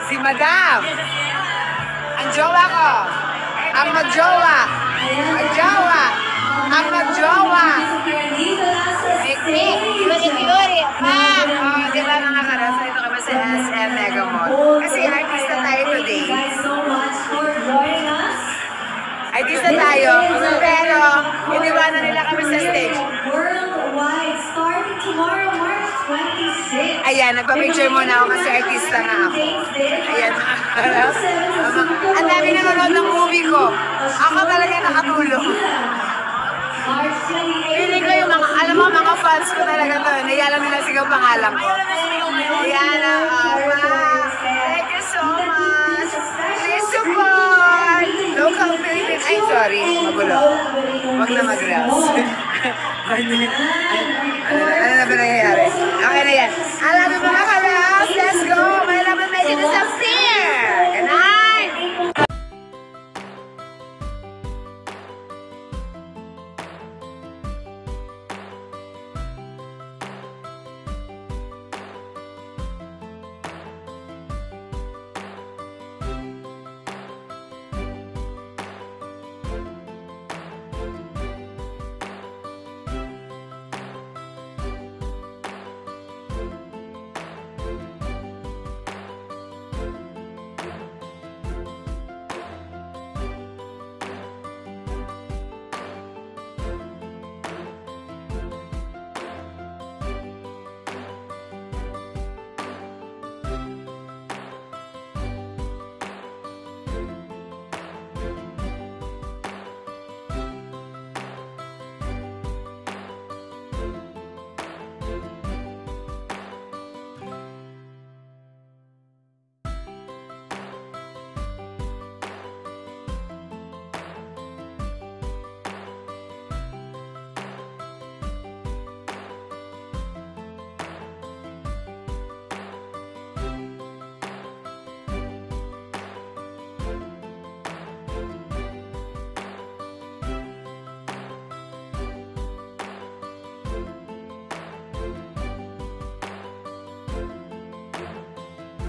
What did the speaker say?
Si Madam. Ang jowa ko. Ang magjowa. Ang jowa. Ang magjowa. Mikmik. Yuri-yuri. Ma'am. Oh, di ba mga karas? Ito kami sa SM Mega Mall. Kasi artista tayo today. Artista tayo. Pero, iniwanan nila kami sa stage. Worldwide, starting tomorrow, March 26. Ayan, nagpa-picture muna ako kasi artista nga ako. Ayan. Ang dami nanonood ng movie ko. Ako talaga nakatulong. Feeling ko yung mga, alam mo, mga fans ko talaga to. Nayalan nila sigaw pangalan ko. Ayan, thank you so much. Please support local Philippines. Ay, sorry, magulo. Huwag na mag-reels.